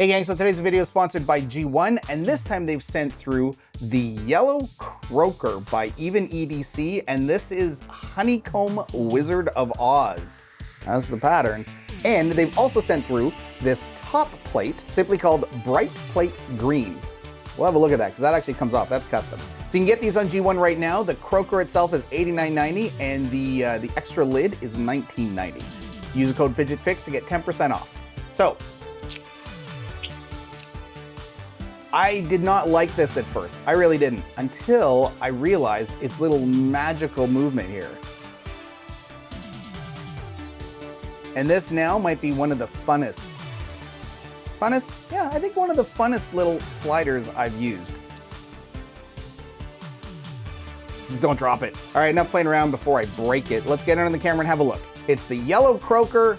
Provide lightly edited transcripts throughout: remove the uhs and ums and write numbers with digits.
Hey gang, so today's video is sponsored by GEEONE, and this time they've sent through the Yellow Croaker by Even EDC, and this is Honeycomb Wizard of Oz. That's the pattern. And they've also sent through this top plate, simply called Bright Plate Green. We'll have a look at that, because that actually comes off, that's custom. So you can get these on GEEONE right now. The Croaker itself is $89.90, and the extra lid is $19.90. Use the code FidgetFix to get 10% off. So, I did not like this at first. I really didn't, until I realized its little magical movement here. And this now might be one of the funnest? Yeah, I think one of the funnest little sliders I've used. Don't drop it. All right, enough playing around before I break it. Let's get under the camera and have a look. It's the Yellow Croaker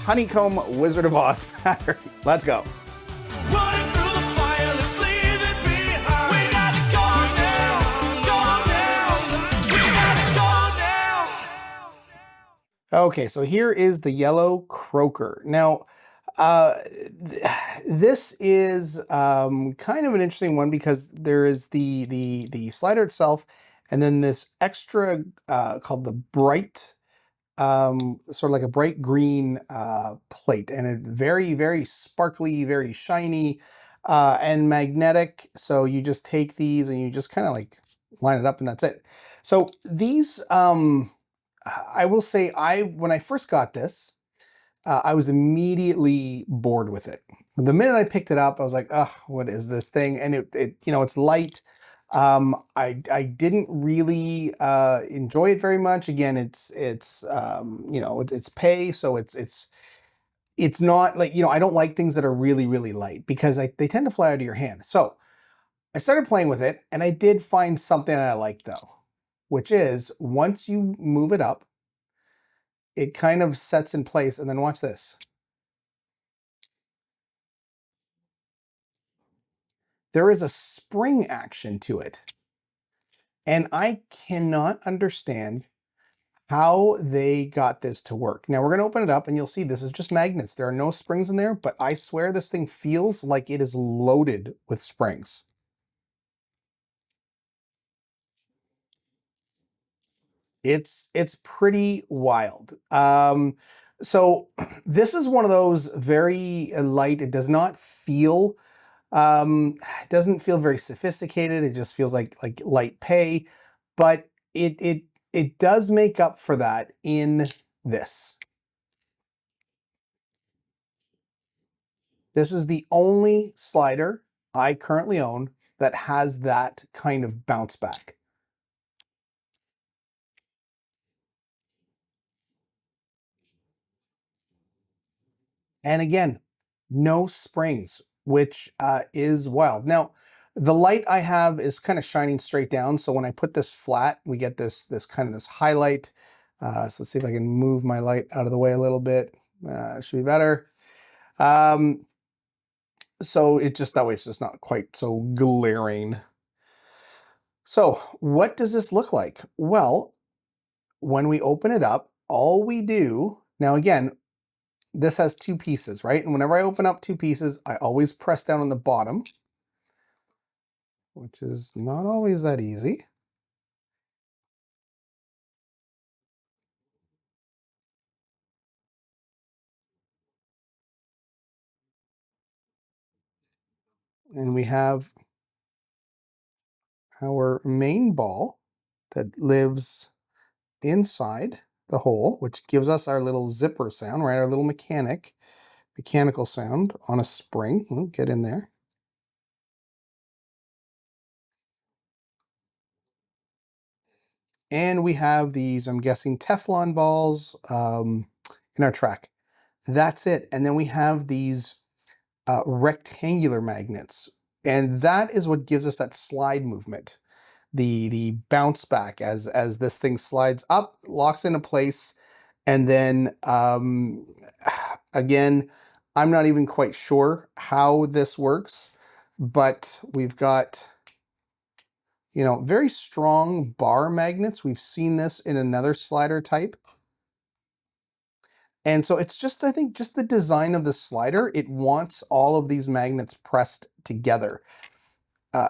Honeycomb Wizard of Oz pattern. Let's go. Okay, so here is the Yellow Croaker. Now, this is kind of an interesting one because there is the slider itself, and then this extra called the bright, sort of like a bright green plate, and it very sparkly, very shiny, and magnetic. So you just take these and you just kind of like line it up, and that's it. So these, I will say, when I first got this, I was immediately bored with it. The minute I picked it up, I was like, "Ugh, what is this thing?" And it you know, it's light. I didn't really enjoy it very much. Again, it's you know, it's pay, so it's not like, you know, I don't like things that are really light because they tend to fly out of your hand. So I started playing with it, and I did find something that I liked though, which is once you move it up, it kind of sets in place, and then watch this. There is a spring action to it. And I cannot understand how they got this to work. Now we're gonna open it up and you'll see this is just magnets. There are no springs in there, but I swear this thing feels like it is loaded with springs. It's pretty wild. So this is one of those very light. It does not feel, it doesn't feel very sophisticated. It just feels like light pay, but it does make up for that in this. This is the only slider I currently own that has that kind of bounce back. And again, no springs, which is wild. Now, the light I have is kind of shining straight down. So when I put this flat, we get this kind of this highlight. So let's see if I can move my light out of the way a little bit. Should be better. So it just, that way it's just not quite so glaring. So what does this look like? Well, when we open it up, all we do, now again, this has two pieces, right? And whenever I open up two pieces, I always press down on the bottom, which is not always that easy. And we have our main ball that lives inside the hole, which gives us our little zipper sound, right? Our little mechanical sound on a spring. We'll get in there. And we have these, I'm guessing, Teflon balls in our track. That's it. And then we have these rectangular magnets. And that is what gives us that slide movement. The bounce back as this thing slides up, locks into place, and then again, I'm not even quite sure how this works, but we've got, you know, very strong bar magnets. We've seen this in another slider type. And so it's just, I think, just the design of the slider. It wants all of these magnets pressed together.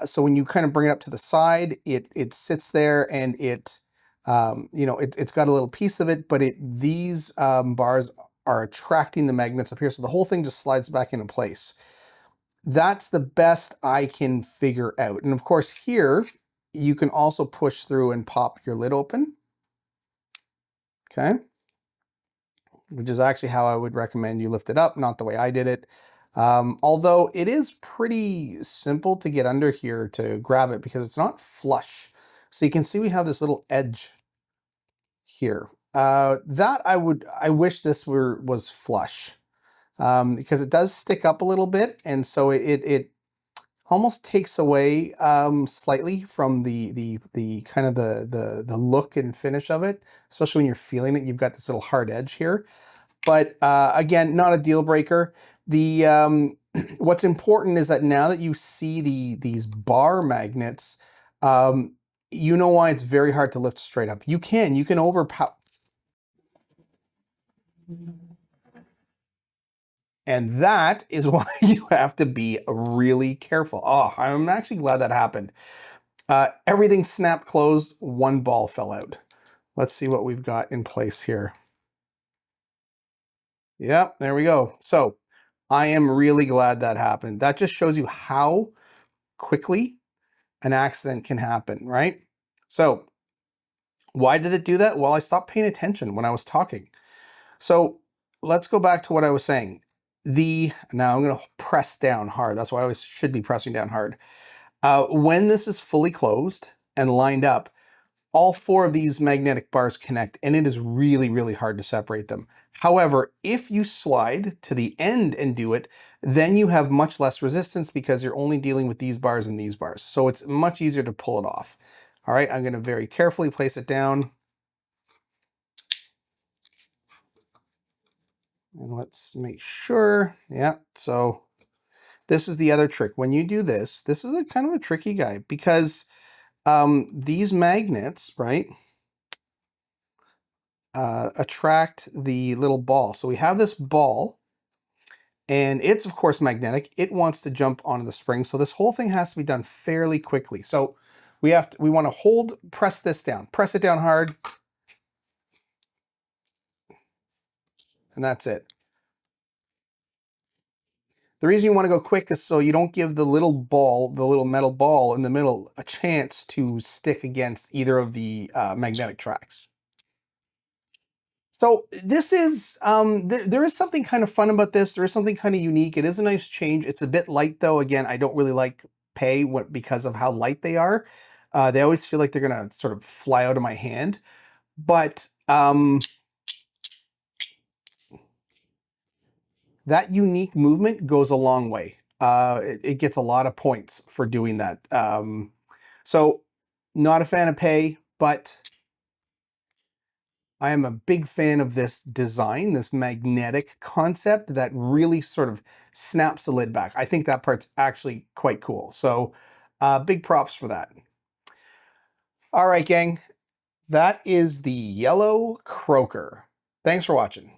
So when you kind of bring it up to the side, it sits there and it, you know, it's got a little piece of it, but these bars are attracting the magnets up here. So the whole thing just slides back into place. That's the best I can figure out. And of course here, you can also push through and pop your lid open. Okay. Which is actually how I would recommend you lift it up, not the way I did it. Although it is pretty simple to get under here to grab it because it's not flush. So you can see we have this little edge here. I wish this was flush because it does stick up a little bit, and so it almost takes away slightly from the kind of the look and finish of it, especially when you're feeling it. You've got this little hard edge here. But again, not a deal breaker. The what's important is that now that you see these bar magnets, you know why it's very hard to lift straight up. You can overpower. And that is why you have to be really careful. Oh, I'm actually glad that happened. Everything snapped closed, one ball fell out. Let's see what we've got in place here. Yep, there we go. So I am really glad that happened. That just shows you how quickly an accident can happen, right? So why did it do that? Well, I stopped paying attention when I was talking. So let's go back to what I was saying. Now I'm going to press down hard. That's why I always should be pressing down hard. When this is fully closed and lined up, all four of these magnetic bars connect, and it is really, really hard to separate them. However, if you slide to the end and do it, then you have much less resistance because you're only dealing with these bars and these bars. So it's much easier to pull it off. All right, I'm going to very carefully place it down. And let's make sure. Yeah, so this is the other trick. When you do this, this is a kind of a tricky guy because these magnets, right, attract the little ball. So we have this ball, and it's of course magnetic. It wants to jump onto the spring. So this whole thing has to be done fairly quickly. So we want to press this down, press it down hard, and that's it. The reason you want to go quick is so you don't give the little ball, the little metal ball in the middle, a chance to stick against either of the magnetic tracks. So this is, there is something kind of fun about this. There is something kind of unique. It is a nice change. It's a bit light though. Again, I don't really like pay because of how light they are. They always feel like they're going to sort of fly out of my hand. But that unique movement goes a long way. It gets a lot of points for doing that. So not a fan of pay, but I am a big fan of this design, this magnetic concept that really sort of snaps the lid back. I think that part's actually quite cool. So big props for that. All right, gang, that is the Yellow Croaker. Thanks for watching.